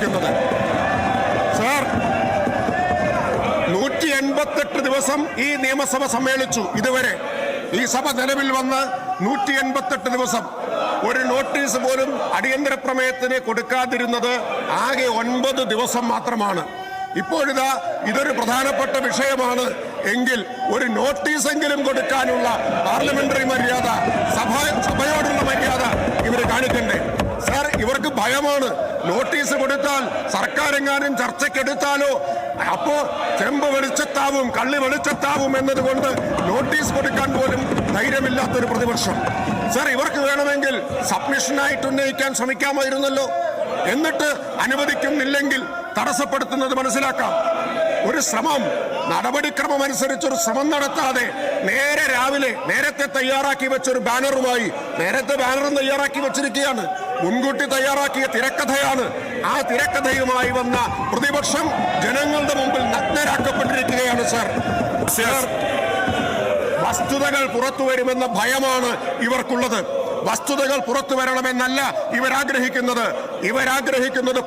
നടത്തിക്കൊണ്ടിരിക്കുന്നത്. സാർ, 188 ദിവസം ഈ നിയമസഭ സമ്മേളിച്ചു. ഇതുവരെ ഈ സഭ നിലവിൽ വന്ന് 188 ദിവസം ഒരു നോട്ടീസ് പോലും അടിയന്തര പ്രമേയത്തിന് കൊടുക്കാതിരുന്നത് ആകെ 9 ദിവസം മാത്രമാണ്. ഇപ്പോഴിതാ ഇതൊരു പ്രധാനപ്പെട്ട വിഷയമാണ് എങ്കിൽ ഒരു നോട്ടീസെങ്കിലും കൊടുക്കാനുള്ള പാർലമെന്ററി മര്യാദ, സഭയോടുള്ള മര്യാദ ഇവർ കാണിക്കണ്ടേ? സാർ, ഇവർക്ക് ഭയമാണ്. നോട്ടീസ് കൊടുത്താൽ സർക്കാരെങ്ങാനും ചർച്ചയ്ക്കെടുത്താലോ അപ്പോ ചെമ്പ് വെളിച്ചത്താവും കള്ളി വെളിച്ചത്താവും എന്നതുകൊണ്ട് നോട്ടീസ് കൊടുക്കാൻ പോലും ധൈര്യമില്ലാത്തൊരു പ്രതിപക്ഷം. സാർ, ഇവർക്ക് വേണമെങ്കിൽ സബ്മിഷനായിട്ട് ഉന്നയിക്കാൻ ശ്രമിക്കാമായിരുന്നല്ലോ. എന്നിട്ട് അനുവദിക്കുന്നില്ലെങ്കിൽ തടസ്സപ്പെടുത്തുന്നത് മനസ്സിലാക്കാം. ഒരു ശ്രമം, നടപടിക്രമം അനുസരിച്ചൊരു ശ്രമം നടത്താതെ നേരെ രാവിലെ നേരത്തെ തയ്യാറാക്കി വെച്ചൊരു ബാനറുമായി, നേരത്തെ ബാനറും തയ്യാറാക്കി വെച്ചിരിക്കുകയാണ്, മുൻകൂട്ടി തയ്യാറാക്കിയ തിരക്കഥയാണ്. ആ തിരക്കഥയുമായി വന്ന പ്രതിപക്ഷം ജനങ്ങളുടെ മുമ്പിൽ നഗ്നരാക്കപ്പെട്ടിരിക്കുകയാണ്. സാർ, വസ്തുതകൾ പുറത്തു വരുമെന്ന ഭയമാണ് ഇവർക്കുള്ളത്. വസ്തുതകൾ പുറത്തു വരണമെന്നല്ല ഇവരാഗ്രഹിക്കുന്നത്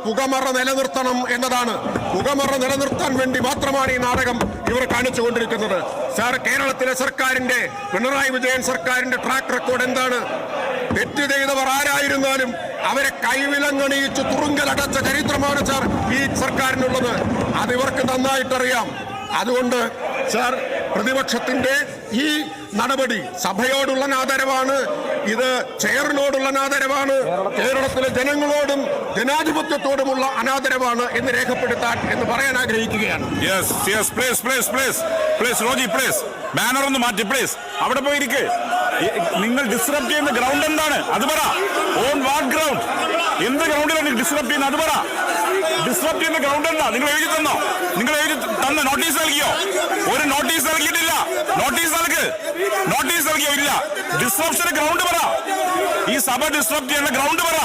പുകമറ നിലനിർത്തണം എന്നതാണ്. പുകമറ നിലനിർത്താൻ വേണ്ടി മാത്രമാണ് ഈ നാടകം ഇവർ കാണിച്ചുകൊണ്ടിരിക്കുന്നത്. സാർ, കേരളത്തിലെ സർക്കാരിന്റെ, പിണറായി വിജയൻ സർക്കാരിന്റെ ട്രാക്ക് റെക്കോർഡ് എന്താണ്? തെറ്റ് ചെയ്തവർ ആരായിരുന്നാലും അവരെ കൈവിലങ്ങണിയിച്ച് തുറുങ്കലടച്ച ചരിത്രമാണ് സാർ ഈ സർക്കാരിനുള്ളത്. അതിവർക്ക് നന്നായിട്ടറിയാം. അതുകൊണ്ട് സാർ, പ്രതിപക്ഷത്തിന്റെ ഈ നടപടി സഭയോടുള്ള ആദരവാണ്, ഇത് ചെയറിനോടുള്ള ആദരവാണ്, കേരളത്തിലെ ജനങ്ങളോടും ജനാധിപത്യത്തോടുമുള്ള അനാദരവാണ് എന്ന് രേഖപ്പെടുത്താൻ എന്ന് പറയാൻ ആഗ്രഹിക്കുകയാണ്. ബാനർ ഒന്ന് മാറ്റി പ്ലീസ്. അവിടെ പോയിരിക്കെ നിങ്ങൾ ഡിസ്റപ്റ്റ് ചെയ്യുന്ന ഗ്രൗണ്ട് എന്താണ് അത് പറ. On what ground? എന്ത് ഗ്രൗണ്ടിലാണ് ഡിസ്റപ്റ്റ് ചെയ്യുന്നത് അത് പറ. ഡിസ്റപ്റ്റ് ചെയ്യുന്ന ഗ്രൗണ്ട് എന്താ? നിങ്ങൾ എഴുതി തന്നോ? നിങ്ങൾ എഴുതി തന്ന നോട്ടീസ് നൽകിയോ? ഒരു നോട്ടീസ് നൽകിയിട്ടില്ല. നോട്ടീസ് നൽകിയോ? ഇല്ല. ഡിസ്റപ്ഷൻ ഗ്രൗണ്ട് പറ. ഈ സഭ ഡിസ്റപ്റ്റ് ചെയ്യുന്ന ഗ്രൗണ്ട് പറ.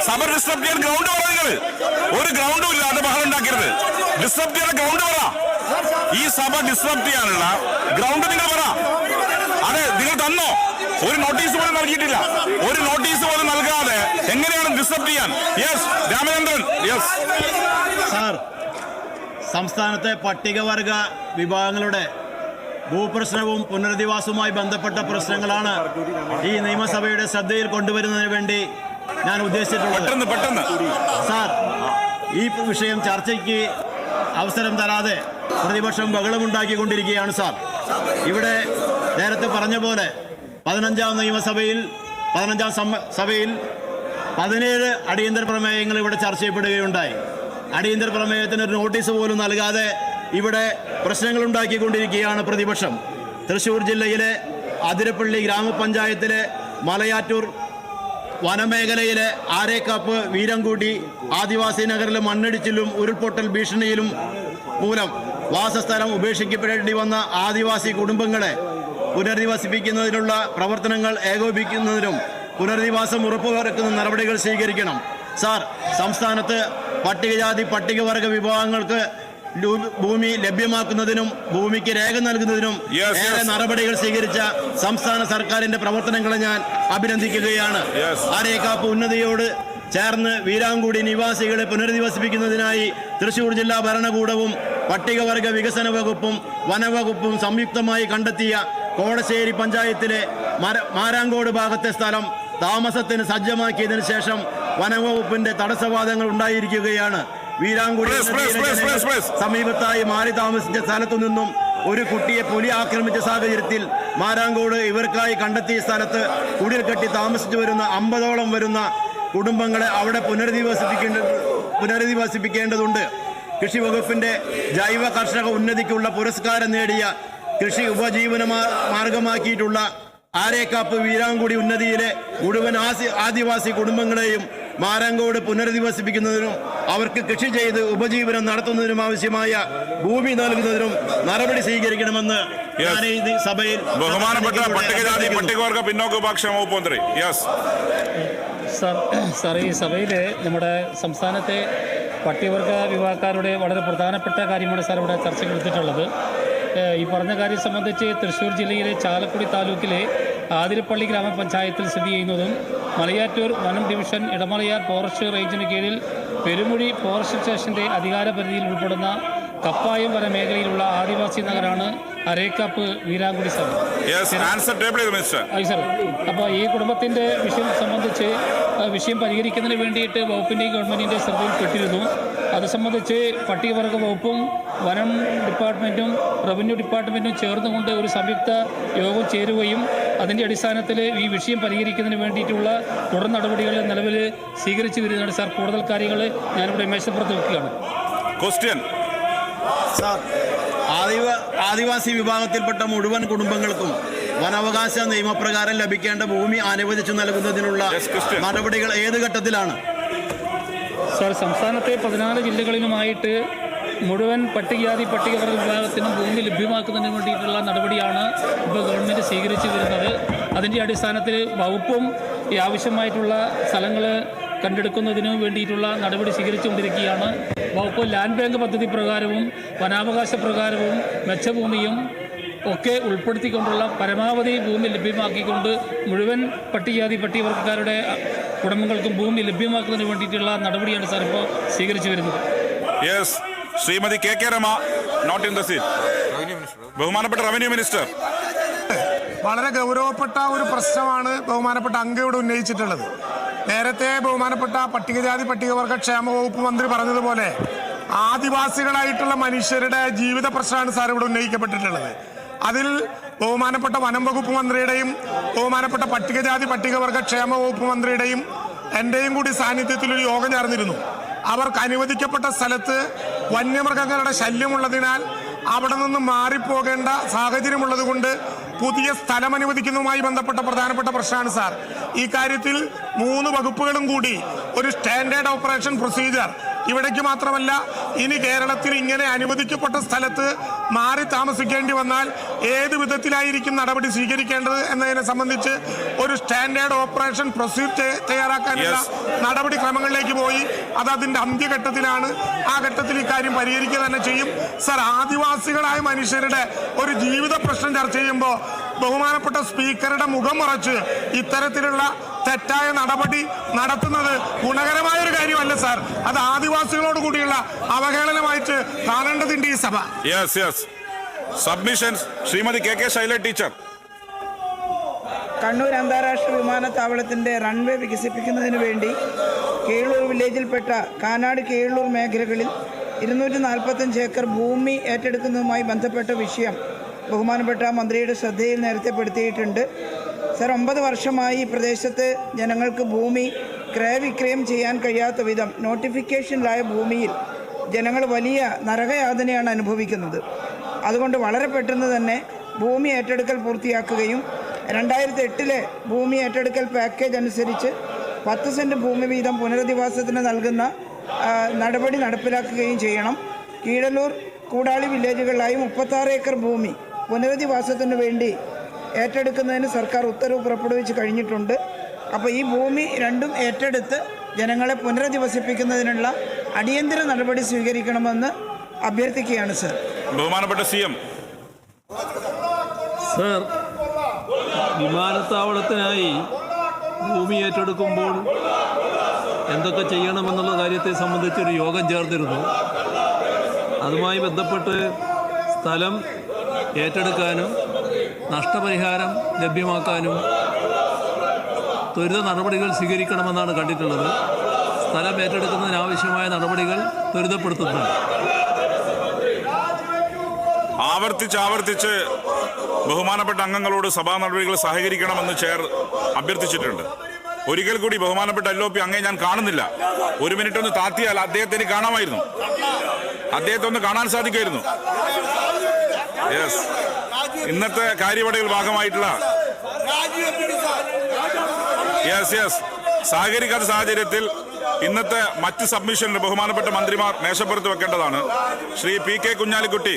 സഭ ഡിസ്റപ്റ്റ് ചെയ്യാൻ ഗ്രൗണ്ട് പറ. നിങ്ങൾ ഒരു ഗ്രൗണ്ടും ഇല്ല, അത് ബഹളം ഉണ്ടാക്കരുത്. ഡിസ്റപ്റ്റ് ചെയ്യുന്ന ഗ്രൗണ്ട് പറ. ഈ സഭ ഡിസ്റപ്റ്റ് ചെയ്യാനുള്ള ഗ്രൗണ്ട് നിങ്ങൾ പറ. അതെ, നിങ്ങൾ തന്നോ? ഒരു നോട്ടീസ് പോലും നൽകിയിട്ടില്ല. ഒരു നോട്ടീസ് പോലും നൽകാതെ എങ്ങനെയാണ് ഡിസ്റപ്റ്റ് ചെയ്യാൻ? യെസ്, രാമചന്ദ്രൻ. യെസ് സാർ, സംസ്ഥാനത്തെ പട്ടികവർഗ വിഭാഗങ്ങളുടെ ഭൂപ്രശ്നവും പുനരധിവാസവുമായി ബന്ധപ്പെട്ട പ്രശ്നങ്ങളാണ് ഈ നിയമസഭയുടെ ശ്രദ്ധയിൽ കൊണ്ടുവരുന്നതിന് വേണ്ടി ഞാൻ ഉദ്ദേശിച്ചിട്ടുള്ളത്. പെട്ടെന്ന് സാർ, ഈ വിഷയം ചർച്ചയ്ക്ക് അവസരം തരാതെ പ്രതിപക്ഷം ബഹളമുണ്ടാക്കിക്കൊണ്ടിരിക്കുകയാണ്. സാർ, ഇവിടെ നേരത്തെ പറഞ്ഞ പോലെ 15ാം നിയമസഭയിൽ 15ാം സഭയിൽ 17 അടിയന്തര പ്രമേയങ്ങൾ ഇവിടെ ചർച്ച ചെയ്യപ്പെടുകയുണ്ടായി. അടിയന്തര പ്രമേയത്തിന് ഒരു നോട്ടീസ് പോലും നൽകാതെ ഇവിടെ പ്രശ്നങ്ങൾ ഉണ്ടാക്കിക്കൊണ്ടിരിക്കുകയാണ് പ്രതിപക്ഷം. തൃശ്ശൂർ ജില്ലയിലെ അതിരപ്പള്ളി ഗ്രാമപഞ്ചായത്തിലെ മലയാറ്റൂർ വനമേഖലയിലെ ആരേക്കാപ്പ്, വീരംകൂടി ആദിവാസി നഗറിലെ മണ്ണിടിച്ചിലും ഉരുൾപൊട്ടൽ ഭീഷണിയിലും മൂലം വാസസ്ഥലം ഉപേക്ഷിക്കപ്പെടേണ്ടി വന്ന ആദിവാസി കുടുംബങ്ങളെ പുനരധിവസിപ്പിക്കുന്നതിനുള്ള പ്രവർത്തനങ്ങൾ ഏകോപിപ്പിക്കുന്നതിനും പുനരധിവാസം ഉറപ്പുവരുത്തുന്ന നടപടികൾ സ്വീകരിക്കണം. സാർ, സംസ്ഥാനത്ത് പട്ടികജാതി പട്ടികവർഗ വിഭാഗങ്ങൾക്ക് ഭൂമി ലഭ്യമാക്കുന്നതിനും ഭൂമിക്ക് രേഖ നൽകുന്നതിനും ഏറെ നടപടികൾ സ്വീകരിച്ച സംസ്ഥാന സർക്കാരിന്റെ പ്രവർത്തനങ്ങളെ ഞാൻ അഭിനന്ദിക്കുകയാണ്. ആരേക്കാപ്പ് ഉന്നതിയോട് ചേർന്ന് വീരാങ്കുടി നിവാസികളെ പുനരധിവസിപ്പിക്കുന്നതിനായി തൃശൂർ ജില്ലാ ഭരണകൂടവും പട്ടികവർഗ വികസന വകുപ്പും വനവകുപ്പും സംയുക്തമായി കണ്ടെത്തിയ കോടശ്ശേരി പഞ്ചായത്തിലെ മാരാങ്കോട് ഭാഗത്തെ സ്ഥലം താമസത്തിന് സജ്ജമാക്കിയതിനു ശേഷം വനംവകുപ്പിന്റെ തടസ്സവാദങ്ങൾ ഉണ്ടായിരിക്കുകയാണ്. വീരാങ്കുടി സമീപത്തായി മാറി താമസിച്ച സ്ഥലത്തു നിന്നും ഒരു കുട്ടിയെ പുലി ആക്രമിച്ച സാഹചര്യത്തിൽ മാരാങ്കോട് ഇവർക്കായി കണ്ടെത്തിയ സ്ഥലത്ത് കുടിൽ കെട്ടി താമസിച്ചു വരുന്ന 50ഓളം വരുന്ന കുടുംബങ്ങളെ അവിടെ പുനരധിവസിപ്പിക്കേണ്ടതുണ്ട്. കൃഷി വകുപ്പിന്റെ ജൈവ കർഷക ഉന്നതിക്കുള്ള പുരസ്കാരം നേടിയ കൃഷി ഉപജീവന മാർഗമാക്കിയിട്ടുള്ള ആരേക്കാപ്പ് വീരാങ്കുടി ഉന്നതിയിലെ മുഴുവൻ ആദിവാസി കുടുംബങ്ങളെയും മാരാങ്കോട് പുനരധിവസിപ്പിക്കുന്നതിനും അവർക്ക് കൃഷി ചെയ്ത് ഉപജീവനം നടത്തുന്നതിനും ആവശ്യമായ ഭൂമി നൽകുന്നതിനും നടപടി സ്വീകരിക്കണമെന്ന് ഞാൻ ഈ സഭയിൽ ബഹുമാനപ്പെട്ട പട്ടികജാതി പട്ടികവർഗ പിന്നോക്ക വിഭാഗ വകുപ്പ് മന്ത്രി. സാർ, ഈ സഭയിൽ നമ്മുടെ സംസ്ഥാനത്തെ പട്ടികവർഗ വിഭാഗക്കാരുടെ വളരെ പ്രധാനപ്പെട്ട കാര്യമാണ് സാർ ഇവിടെ ചർച്ചയ്ക്ക് എടുത്തിട്ടുള്ളത്. ഈ പറഞ്ഞ കാര്യം സംബന്ധിച്ച് തൃശ്ശൂർ ജില്ലയിലെ ചാലക്കുടി താലൂക്കിലെ ആതിരപ്പള്ളി ഗ്രാമപഞ്ചായത്തിൽ സ്ഥിതി ചെയ്യുന്നതും മലയാറ്റൂർ വനം ഡിവിഷൻ ഇടമലയാർ ഫോറസ്റ്റ് റേഞ്ചിന് കീഴിൽ പെരുമുഴി ഫോറസ്റ്റ് സ്റ്റേഷൻ്റെ അധികാര പരിധിയിൽ ഉൾപ്പെടുന്ന കപ്പായം വന മേഖലയിലുള്ള ആദിവാസി നഗരാണ് അരേക്കാപ്പ് വീരാങ്കുടി സ്ഥലം. സാർ, അപ്പോൾ ഈ കുടുംബത്തിൻ്റെ വിഷയം സംബന്ധിച്ച് വിഷയം പരിഹരിക്കുന്നതിന് വേണ്ടിയിട്ട് വകുപ്പിൻ്റെയും ഗവൺമെൻറ്റിൻ്റെ ശ്രദ്ധയിൽപ്പെട്ടിരുന്നു. അത് സംബന്ധിച്ച് പട്ടികവർഗ വകുപ്പും വനം ഡിപ്പാർട്ട്മെൻറ്റും റവന്യൂ ഡിപ്പാർട്ട്മെൻറ്റും ചേർന്നുകൊണ്ട് ഒരു സംയുക്ത യോഗം ചേരുകയും അതിൻ്റെ അടിസ്ഥാനത്തിൽ ഈ വിഷയം പരിഹരിക്കുന്നതിന് വേണ്ടിയിട്ടുള്ള തുടർ നടപടികൾ നിലവിൽ സ്വീകരിച്ചു വരുന്നതാണ്. സാർ, കൂടുതൽ കാര്യങ്ങൾ ഞാനിവിടെ മേശപ്പുറത്ത് വെക്കുകയാണ്. ക്വസ്റ്റ്യൻ സാർ, ആദിവാസി വിഭാഗത്തിൽപ്പെട്ട മുഴുവൻ കുടുംബങ്ങൾക്കും വനാവകാശ നിയമപ്രകാരം ലഭിക്കേണ്ട ഭൂമി അനുവദിച്ചു നൽകുന്നതിനുള്ള നടപടികൾ ഏത് ഘട്ടത്തിലാണ്? സാർ, സംസ്ഥാനത്തെ 14 ജില്ലകളിലുമായിട്ട് മുഴുവൻ പട്ടികജാതി പട്ടികവർഗ വിഭാഗത്തിനും ഭൂമി ലഭ്യമാക്കുന്നതിന് വേണ്ടിയിട്ടുള്ള നടപടിയാണ് ഇപ്പോൾ ഗവൺമെൻറ് സ്വീകരിച്ചു വരുന്നത്. അതിൻ്റെ അടിസ്ഥാനത്തിൽ വകുപ്പും ഈ ആവശ്യമായിട്ടുള്ള സ്ഥലങ്ങൾ കണ്ടെടുക്കുന്നതിന് വേണ്ടിയിട്ടുള്ള നടപടി സ്വീകരിച്ചുകൊണ്ടിരിക്കുകയാണ്. വകുപ്പ് ലാൻഡ് ബാങ്ക് പദ്ധതി പ്രകാരവും വനാവകാശ പ്രകാരവും മെച്ചഭൂമിയും ഒക്കെ ഉൾപ്പെടുത്തിക്കൊണ്ടുള്ള പരമാവധി ഭൂമി ലഭ്യമാക്കിക്കൊണ്ട് മുഴുവൻ പട്ടികജാതി പട്ടികവർഗക്കാരുടെ കുടുംബങ്ങൾക്കും ഭൂമി ലഭ്യമാക്കുന്നതിന് വേണ്ടിയിട്ടുള്ള നടപടിയാണ് സാർ ഇപ്പോൾ സ്വീകരിച്ചു വരുന്നത്. Yes, Shrimati K Rama, not in the seat. ബഹുമാനപ്പെട്ട റവന്യൂ മിനിസ്റ്റർ. വളരെ ഗൗരവപ്പെട്ട ഒരു പ്രശ്നമാണ് ബഹുമാനപ്പെട്ട അംഗയോട് ഉന്നയിച്ചിട്ടുള്ളത്. നേരത്തെ ബഹുമാനപ്പെട്ട പട്ടികജാതി പട്ടികവർഗ ക്ഷേമ വകുപ്പ് മന്ത്രി പറഞ്ഞതുപോലെ ആദിവാസികളായിട്ടുള്ള മനുഷ്യരുടെ ജീവിത പ്രശ്നമാണ് സാർ ഇവിടെ ഉന്നയിക്കപ്പെട്ടിട്ടുള്ളത്. അതിൽ ബഹുമാനപ്പെട്ട വനം വകുപ്പ് മന്ത്രിയുടെയും ബഹുമാനപ്പെട്ട പട്ടികജാതി പട്ടികവർഗ ക്ഷേമ വകുപ്പ് മന്ത്രിയുടെയും എൻ്റെയും കൂടി സാന്നിധ്യത്തിൽ ഒരു യോഗം ചേർന്നിരുന്നു. അവർക്ക് അനുവദിക്കപ്പെട്ട സ്ഥലത്ത് വന്യമൃഗങ്ങളുടെ ശല്യമുള്ളതിനാൽ അവിടെ നിന്ന് മാറിപ്പോകേണ്ട സാഹചര്യമുള്ളത് കൊണ്ട് പുതിയ സ്ഥലം അനുവദിക്കുന്നതുമായി ബന്ധപ്പെട്ട പ്രധാനപ്പെട്ട പ്രശ്നമാണ് സാർ. ഈ കാര്യത്തിൽ 3 വകുപ്പുകളും കൂടി ഒരു സ്റ്റാൻഡേർഡ് ഓപ്പറേഷൻ പ്രൊസീജിയർ, ഇവിടേക്ക് മാത്രമല്ല ഇനി കേരളത്തിൽ ഇങ്ങനെ അനുവദിക്കപ്പെട്ട സ്ഥലത്ത് മാറി താമസിക്കേണ്ടി വന്നാൽ ഏത് വിധത്തിലായിരിക്കും നടപടി സ്വീകരിക്കേണ്ടത് എന്നതിനെ സംബന്ധിച്ച് ഒരു സ്റ്റാൻഡേർഡ് ഓപ്പറേഷൻ പ്രൊസീജിയർ തയ്യാറാക്കാനുള്ള നടപടിക്രമങ്ങളിലേക്ക് പോയി. അത് അതിൻ്റെ അന്ത്യഘട്ടത്തിലാണ്. ആ ഘട്ടത്തിൽ ഈ കാര്യം പരിഹരിക്കുക തന്നെ ചെയ്യും സാർ. ആദിവാസികളായ മനുഷ്യരുടെ ഒരു ജീവിത പ്രശ്നം ചർച്ച ചെയ്യുമ്പോൾ ബഹുമാനപ്പെട്ട സ്പീക്കറുടെ മുഖം മറച്ച് ഇത്തരത്തിലുള്ള തെറ്റായ നടപടി നടത്തുന്നത് ഗുണകരമായ ഒരു കാര്യമല്ല സാർ. അത് ആദിവാസികളോട് കൂടിയുള്ള അവഹേളനമായിട്ട് കാണേണ്ടതിന്റെ ഈ സഭ. Submissions Shrimati K Shaila teacher. Kannur അന്താരാഷ്ട്ര വിമാനത്താവളത്തിന്റെ റൺവേ വികസിപ്പിക്കുന്നതിന് വേണ്ടി കീഴൂർ വില്ലേജിൽപ്പെട്ട കാനാട് കീഴൂർ മേഖലകളിൽ 245 ഏക്കർ ഭൂമി ഏറ്റെടുക്കുന്നതുമായി ബന്ധപ്പെട്ട വിഷയം ബഹുമാനപ്പെട്ട മന്ത്രിയുടെ ശ്രദ്ധയിൽ നേരത്തെ പെടുത്തിയിട്ടുണ്ട്. സർ, 9 വർഷമായി ഈ പ്രദേശത്ത് ജനങ്ങൾക്ക് ഭൂമി ക്രയവിക്രയം ചെയ്യാൻ കഴിയാത്ത വിധം നോട്ടിഫിക്കേഷനിലായ ഭൂമിയിൽ ജനങ്ങൾ വലിയ നരകയാതനയാണ് അനുഭവിക്കുന്നത്. അതുകൊണ്ട് വളരെ പെട്ടെന്ന് തന്നെ ഭൂമി ഏറ്റെടുക്കൽ പൂർത്തിയാക്കുകയും 2008 ഭൂമി ഏറ്റെടുക്കൽ പാക്കേജ് അനുസരിച്ച് 10 സെൻറ്റ് ഭൂമി വീതം പുനരധിവാസത്തിന് നൽകുന്ന നടപടി നടപ്പിലാക്കുകയും ചെയ്യണം. കീഴല്ലൂർ കൂടാളി വില്ലേജുകളിലായി 36 ഏക്കർ ഭൂമി പുനരധിവാസത്തിന് വേണ്ടി ഏറ്റെടുക്കുന്നതിന് സർക്കാർ ഉത്തരവ് പുറപ്പെടുവിച്ച് കഴിഞ്ഞിട്ടുണ്ട്. അപ്പോൾ ഈ ഭൂമി രണ്ടും ഏറ്റെടുത്ത് ജനങ്ങളെ പുനരധിവസിപ്പിക്കുന്നതിനുള്ള അടിയന്തര നടപടി സ്വീകരിക്കണമെന്ന് അഭ്യർത്ഥിക്കുകയാണ് സർ. ബഹുമാനപ്പെട്ട CM. സർ, വിമാനത്താവളത്തിനായി ഭൂമി ഏറ്റെടുക്കുമ്പോൾ എന്തൊക്കെ ചെയ്യണമെന്നുള്ള കാര്യത്തെ സംബന്ധിച്ചൊരു യോഗം ചേർന്നിരുന്നു. അതുമായി ബന്ധപ്പെട്ട് സ്ഥലം ഏറ്റെടുക്കാനും നഷ്ടപരിഹാരം ലഭ്യമാക്കാനും ത്വരിത നടപടികൾ സ്വീകരിക്കണമെന്നാണ് കണ്ടിട്ടുള്ളത്. സ്ഥലം ഏറ്റെടുക്കുന്നതിനാവശ്യമായ നടപടികൾ ത്വരിതപ്പെടുത്തുന്നുണ്ട്. ആവർത്തിച്ച് ബഹുമാനപ്പെട്ട അംഗങ്ങളോട് സഭാ നടപടികൾ സഹകരിക്കണമെന്ന് ചെയർ അഭ്യർത്ഥിച്ചിട്ടുണ്ട്. ഒരിക്കൽ കൂടി ബഹുമാനപ്പെട്ട LOP അങ്ങേ ഞാൻ കാണുന്നില്ല. 1 മിനിറ്റ് ഒന്ന് താത്തിയാൽ അദ്ദേഹത്തിന് കാണാമായിരുന്നു, അദ്ദേഹത്തെ ഒന്ന് കാണാൻ സാധിക്കുമായിരുന്നു. യെസ്, ഇന്നത്തെ കാര്യപടികൾ ഭാഗമായിട്ടുള്ള സഹകരിക്കാത്ത സാഹചര്യത്തിൽ ഇന്നത്തെ മറ്റ് സബ്മിഷനിൽ ബഹുമാനപ്പെട്ട മന്ത്രിമാർ മേശപ്പുറത്ത് വെക്കേണ്ടതാണ്. Shri PK Kunhalikutty,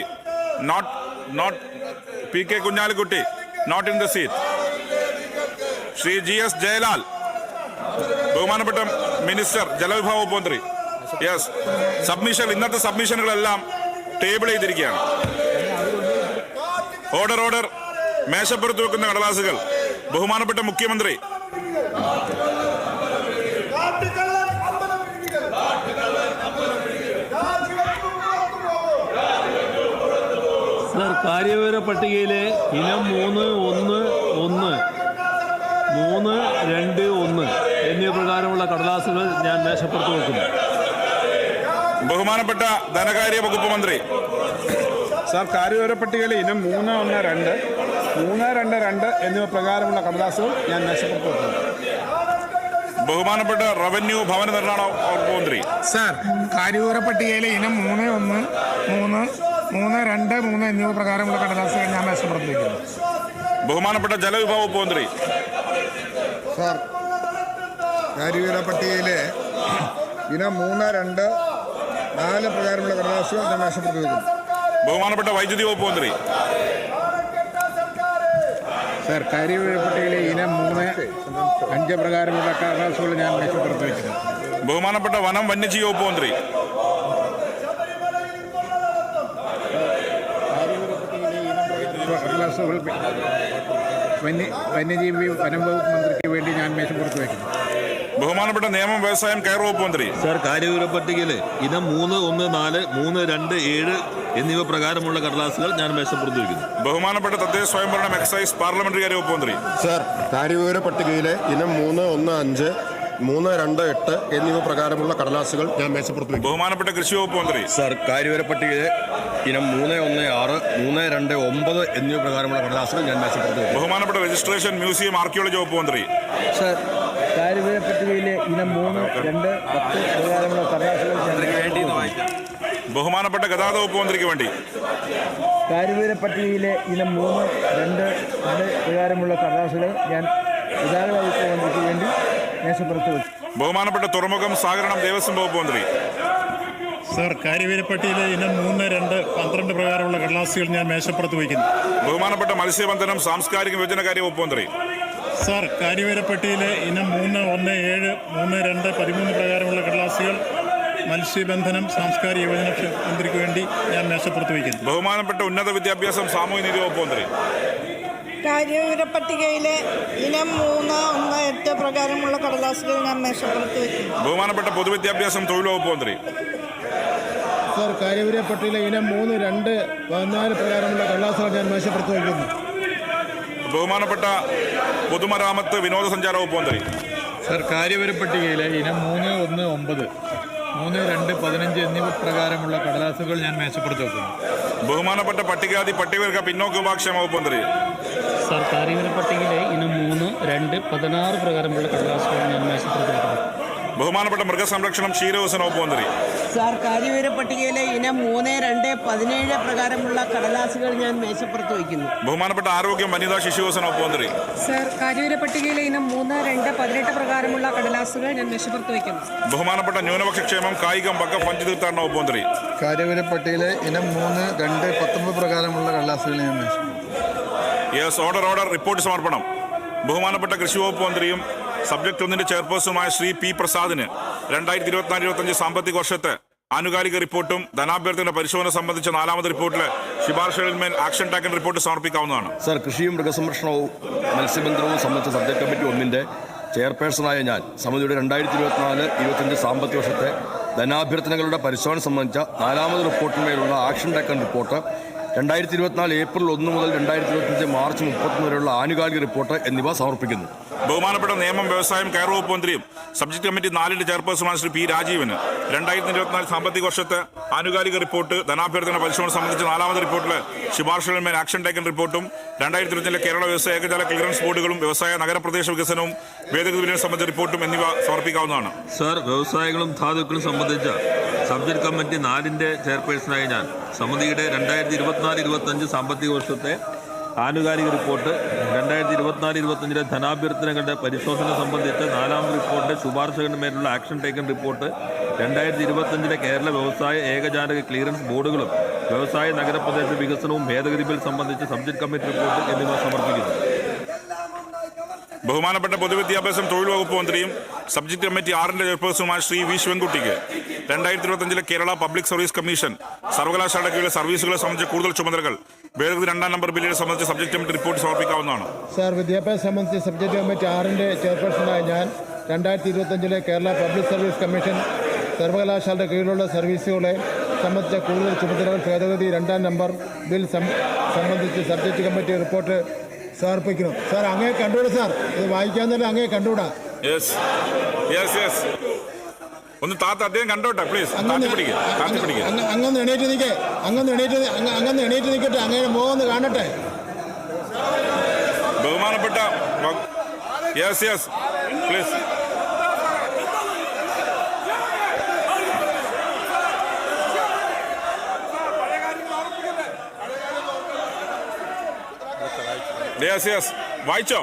not in the seat. Shri GS Jayalal, ബഹുമാനപ്പെട്ട മിനിസ്റ്റർ ജലവിഭവ വകുപ്പ് മന്ത്രി. യെസ്, സബ്മിഷൻ, ഇന്നത്തെ സബ്മിഷനുകളെല്ലാം ടേബിൾ ചെയ്തിരിക്കുകയാണ്. ഓർഡർ. മേശപ്പുറത്ത് വെക്കുന്ന കടലാസുകൾ ബഹുമാനപ്പെട്ട മുഖ്യമന്ത്രി. കാര്യവിവര പട്ടികയിലെ ഇനം 3.1.1, 3.2.1 എന്നിവ പ്രകാരമുള്ള കടലാസുകൾ ഞാൻ മേശപ്പുറത്ത് വെക്കുന്നു. ബഹുമാനപ്പെട്ട ധനകാര്യ വകുപ്പ് മന്ത്രി. സാർ, കാര്യവിവര പട്ടികയിലെ ഇനം 3.1.2, 3.2.2 എന്നിവ പ്രകാരമുള്ള കടലാസുകൾ ഞാൻ മേശപ്പുറത്ത് വെക്കുന്നു. ബഹുമാനപ്പെട്ട റവന്യൂ ഭവന നിർമ്മാണ വകുപ്പ് മന്ത്രി. സാർ, കാര്യവിവര പട്ടികയിലെ ഇനം 3.1, 3, 3.2, 3 എന്നിവ പ്രകാരമുള്ള കടലാസുകൾ ഞാൻ മേശപ്പുറത്ത് വയ്ക്കുന്നു. ബഹുമാനപ്പെട്ട ജലവിഭവ വകുപ്പ് മന്ത്രി. സാർ, കാര്യവിവര പട്ടികയിലെ ഇനം 3, 2, 4 പ്രകാരമുള്ള കടലാസുകൾ ഞാൻ മേശപ്പുറത്ത് വയ്ക്കുന്നു. ബഹുമാനപ്പെട്ട വൈദ്യുതി വകുപ്പ് മന്ത്രി. സാർ, കാര്യവിവര പട്ടികയിലെ ഇനം 3, 5 പ്രകാരമുള്ള കടലാസുകൾ ഞാൻ മേശപ്പുറത്ത് വയ്ക്കുന്നു. ബഹുമാനപ്പെട്ട വനം വന്യജീവി വകുപ്പ് മന്ത്രി. കടലാസുകൾ വന്യജീവി വനം വകുപ്പ് മന്ത്രിക്ക് വേണ്ടി ഞാൻ മേശപ്പുറത്ത് വയ്ക്കുന്നു. ബഹുമാനപ്പെട്ട നിയമം വ്യവസായം കയർ വകുപ്പ് മന്ത്രി. സാർ, കാര്യവിവര പട്ടികയിൽ ഇനം 3.1.4, 3.2.7 എന്നിവ പ്രകാരമുള്ള കടലാസുകൾ ഞാൻ മേശപ്പുറത്ത് വയ്ക്കുന്നു. ബഹുമാനപ്പെട്ട തദ്ദേശ സ്വയംഭരണം എക്സൈസ് പാർലമെന്ററി കാര്യ വകുപ്പ് മന്ത്രി. സാർ, കാര്യവിവര പട്ടികയിലെ ഇനം 3.1.5, 3.2.8 എന്നിവ പ്രകാരമുള്ള കടലാസുകൾ ഞാൻ മേശപ്പുറത്ത് വയ്ക്കുന്നു. ബഹുമാനപ്പെട്ട കൃഷി വകുപ്പ് മന്ത്രി. സാർ, കാര്യവിവര പട്ടികയിലെ ഇനം 3.1.6, 3.2.9 എന്നിവ പ്രകാരമുള്ള കടലാസുകൾ ഞാൻ മേശപ്പുറത്ത് വയ്ക്കുന്നു. ബഹുമാനപ്പെട്ട രജിസ്ട്രേഷൻ മ്യൂസിയം ആർക്കിയോളജി വകുപ്പ് മന്ത്രി. സാർ, കാര്യവിവര പട്ടികയിലെ ഇനം 3, 2, 10 പ്രകാരമുള്ള കടലാസുകൾ ബഹുമാനപ്പെട്ട ഗതാഗത വകുപ്പ് മന്ത്രിക്ക് വേണ്ടി. കാര്യവിവര പട്ടികയിലെ ഇനം 3, 2, 4 പ്രകാരമുള്ള കടലാസുകൾ ഞാൻ ഗതാഗത വകുപ്പ് മന്ത്രിക്ക് വേണ്ടി മേശപ്പുറത്ത് വെച്ചു. ബഹുമാനപ്പെട്ട തുറമുഖം സഹകരണം ദേവസ്വം വകുപ്പ് മന്ത്രി. സാർ, കാര്യവിവര പട്ടികയിലെ ഇനം 3, 2, 12 പ്രകാരമുള്ള കടലാസുകൾ ഞാൻ മേശപ്പുറത്ത് വയ്ക്കുന്നു. ബഹുമാനപ്പെട്ട മത്സ്യബന്ധനം സാംസ്കാരിക വിഭജനകാര്യ വകുപ്പ് മന്ത്രി. സാർ, കാര്യവിവര പട്ടികയിലെ ഇനം 3, 1, 7, 3, 2, 13 പ്രകാരമുള്ള കടലാസുകൾ മത്സ്യബന്ധനം സാംസ്കാരിക യുവജന മന്ത്രിക്ക് വേണ്ടി ഞാൻ മേശപ്പുറത്ത് വയ്ക്കുന്നു. ബഹുമാനപ്പെട്ട ഉന്നത വിദ്യാഭ്യാസം സാമൂഹ്യ നീതി വകുപ്പ് മന്ത്രി. കാര്യവിവര പട്ടികയിലെ ഇനം 3.1.8 പ്രകാരമുള്ള കടലാസുകൾ ഞാൻ മേശപ്പുറത്ത് വയ്ക്കുന്നു. ബഹുമാനപ്പെട്ട പൊതുവിദ്യാഭ്യാസം തൊഴിൽ വകുപ്പ് മന്ത്രി. സാർ, കാര്യവിവര പട്ടികയിലെ ഇനം 3, 2, 14 പ്രകാരമുള്ള കടലാസുകൾ ഞാൻ മേശപ്പുറത്ത് വയ്ക്കുന്നു. ബഹുമാനപ്പെട്ട പൊതുമരാമത്ത് വിനോദസഞ്ചാര വകുപ്പ് മന്ത്രി. സാർ, കാര്യവിവര പട്ടികയിലെ ഇനം 3.1.9, 3.2.15 എന്നിവ പ്രകാരമുള്ള കടലാസുകൾ ഞാൻ മേശപ്പുറത്ത് വെക്കുന്നു. ബഹുമാനപ്പെട്ട പട്ടികജാതി പട്ടികവർഗ പിന്നോക്ക വിഭാഗക്ഷേമ വകുപ്പ് മന്ത്രി. സാർ, കാര്യവിവര പട്ടികയിലെ ഇനം 3, 2, 16 പ്രകാരമുള്ള കടലാസുകൾ ഞാൻ മേശപ്പുറത്ത് വയ്ക്കുന്നു. ബഹുമാനപ്പെട്ട മൃഗസംരക്ഷണം ക്ഷീരവികസന വകുപ്പ് മന്ത്രി. സാർ, കാര്യവിവര പട്ടികയിലെ ഇനം 3, 2, 17 പ്രകാരമുള്ള കടലാസുകൾ ഞാൻ മേശപ്പുറത്ത് വയ്ക്കുന്നു. ബഹുമാനപ്പെട്ട ആരോഗ്യം വനിതാ ശിശുവികസന വകുപ്പ് മന്ത്രി. സാർ, കാര്യവിവര പട്ടികയിലെ ഇനം 3, 2, 18 പ്രകാരമുള്ള കടലാസുകൾ ഞാൻ മേശപ്പുറത്ത് വയ്ക്കുന്നു. ബഹുമാനപ്പെട്ട ന്യൂനപക്ഷ ക്ഷേമം കായികം വക്കം പഞ്ച് തീർത്ഥാടന വകുപ്പ് മന്ത്രി. കാര്യവിവര പട്ടികയിലെ ഇനം 3, 2, 19 പ്രകാരമുള്ള കടലാസുകൾ ഞാൻ മേശപ്പുറത്ത്. യെസ്, ഓർഡർ റിപ്പോർട്ട് സമർപ്പണം. ബഹുമാനപ്പെട്ട കൃഷി വകുപ്പ് മന്ത്രിയും സബ്ജക്ട് 1 ചെയർപേഴ്സണുമായ ശ്രീ പി പ്രസാദിന് 2024-25 സാമ്പത്തിക വർഷത്തെ ആനുകാലിക റിപ്പോർട്ടും ധനാഭ്യർത്ഥന പരിശോധന സംബന്ധിച്ച 4ാമത് റിപ്പോർട്ടിലെ ശുപാർശകളിന്മേൽ ആക്ഷൻ ടാക്കൻ റിപ്പോർട്ട് സമർപ്പിക്കാവുന്നതാണ്. സാർ, കൃഷിയും മൃഗസംരക്ഷണവും മത്സ്യബന്ധനവും സംബന്ധിച്ച സബ്ജക്ട് കമ്മിറ്റി 1 ചെയർപേഴ്സണായ ഞാൻ സമിതിയുടെ 2024-25 സാമ്പത്തിക വർഷത്തെ ധനാഭ്യർത്ഥനകളുടെ പരിശോധന സംബന്ധിച്ച 4ാമത് റിപ്പോർട്ടിന്മേലുള്ള ആക്ഷൻ ടാക്കൻ റിപ്പോർട്ട്, 2024 ഏപ്രിൽ 1 മുതൽ 2025 മാർച്ച് 31 വരെയുള്ള ആനുകാലിക റിപ്പോർട്ട് എന്നിവ സമർപ്പിക്കുന്നു. ബഹുമാനപ്പെട്ട നിയമം വ്യവസായം കയർ വകുപ്പ് മന്ത്രിയും സബ്ജക്ട് കമ്മിറ്റി 4 ചെയർപേഴ്സണുമായ ശ്രീ പി രാജീവന് 2024 സാമ്പത്തിക വർഷത്തെ ആനുകാലിക റിപ്പോർട്ട്, ധനാഭ്യർത്ഥന പരിശോധന സംബന്ധിച്ച 4ാമത് റിപ്പോർട്ടിലെ ശുപാർശകളിന്മേൽ ആക്ഷൻ ടേക്കൻ റിപ്പോർട്ടും 2025 കേരള വ്യവസായ ഏകജാല ക്ലിയറൻസ് ബോർഡുകളും വ്യവസായ നഗരപ്രദേശ വികസനവും ഭേദഗതി ബില്ലിനെ സംബന്ധിച്ച റിപ്പോർട്ടും എന്നിവ സമർപ്പിക്കാവുന്നതാണ്. സാർ, വ്യവസായങ്ങളും ധാതുക്കളും സംബന്ധിച്ച സബ്ജക്ട് കമ്മിറ്റി 4 ചെയർപേഴ്സണായ ഞാൻ സമിതിയുടെ 2024-25 സാമ്പത്തിക വർഷത്തെ ആനുകാലിക റിപ്പോർട്ട്, 2024-25 ധനാഭ്യർത്ഥനകളുടെ പരിശോധന സംബന്ധിച്ച 4ാമത് റിപ്പോർട്ടിന്റെ ശുപാർശകളുടെ മേലുള്ള ആക്ഷൻ ടേക്കൻ റിപ്പോർട്ട്, 2025 കേരള വ്യവസായ ഏകജാലക ക്ലിയറൻസ് ബോർഡുകളും വ്യവസായ നഗരപ്രദേശ വികസനവും ഭേദഗതി ബിൽ സംബന്ധിച്ച സബ്ജക്ട് കമ്മിറ്റി റിപ്പോർട്ട് എന്നിവ സമർപ്പിക്കുന്നു. ബഹുമാനപ്പെട്ട പൊതുവിദ്യാഭ്യാസം തൊഴിൽ വകുപ്പ് മന്ത്രിയും സബ്ജക്ട് കമ്മിറ്റി 6 ചെയർപേഴ്സണുമായ ശ്രീ വി ശിവൻകുട്ടിക്ക് 2025 കേരള പബ്ലിക് സർവീസ് കമ്മീഷൻ സർവകലാശാലയുടെ കീഴിലെ സർവീസുകളെ സംബന്ധിച്ച കൂടുതൽ ചുമതലകൾ ഭേദഗതി 2ാം നമ്പർ ബില്ലിനെ സംബന്ധിച്ച സബ്ജക്ട് കമ്മിറ്റി റിപ്പോർട്ട് സമർപ്പിക്കാവുന്നതാണ്. സാർ, വിദ്യാഭ്യാസം സംബന്ധിച്ച് സബ്ജക്ട് കമ്മിറ്റി 6 ചെയർപേഴ്സണായ ഞാൻ 2025 കേരള പബ്ലിക് സർവീസ് കമ്മീഷൻ സർവകലാശാലയുടെ കീഴിലുള്ള സർവീസുകളെ സംബന്ധിച്ച കൂടുതൽ ചുമതലകൾ ഭേദഗതി 2-ാം നമ്പർ ബിൽ സംബന്ധിച്ച് സബ്ജക്റ്റ് കമ്മിറ്റി റിപ്പോർട്ട് സമർപ്പിക്കുന്നു. സാർ അങ്ങേ കണ്ടുകൂടാ സാർ, ഇത് വായിക്കാൻ തന്നെ അങ്ങേ കണ്ടുകൂടാ. ഒന്ന് അദ്ദേഹം കണ്ടോട്ടെ പ്ലീസ്. അങ്ങൊന്ന് എണീറ്റ് നിൽക്കേ, അങ്ങൊന്ന് എണീറ്റ് നിൽക്കട്ടെ, അങ്ങനെ മുഖം കാണട്ടെ. ബഹുമാനപ്പെട്ട പ്ലീസ്. വായിച്ചോ?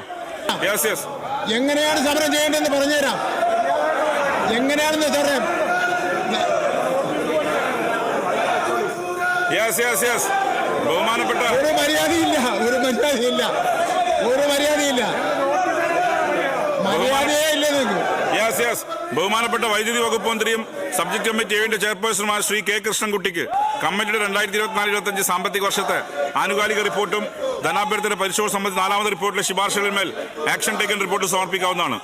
എങ്ങനെയാണ് സമരം ചെയ്യേണ്ടതെന്ന് പറഞ്ഞുതരാം. എങ്ങനെയാണെന്ന് സാറേ ബഹുമാനപ്പെട്ട ഒരു മര്യാദയില്ല. മര്യാദയേ ഇല്ല നിങ്ങൾക്ക്. ബഹുമാനപ്പെട്ട വൈദ്യുതി വകുപ്പ് മന്ത്രിയും സബ്ജക്ട് കമ്മിറ്റി ഏഴിന്റെ ചെയർപേഴ്സണുമായ ശ്രീ കെ കൃഷ്ണൻകുട്ടിക്ക് കമ്മിറ്റിയുടെ 2024-25 സാമ്പത്തിക വർഷത്തെ ആനുകാലിക റിപ്പോർട്ടും ധനാഭ്യർത്ഥന പരിശോധന സംബന്ധിച്ച 4ാമത് റിപ്പോർട്ടിലെ ശുപാർശകളിന്മേൽ ആക്ഷൻ ടേക്കൻ റിപ്പോർട്ട് സമർപ്പിക്കാവുന്നതാണ്.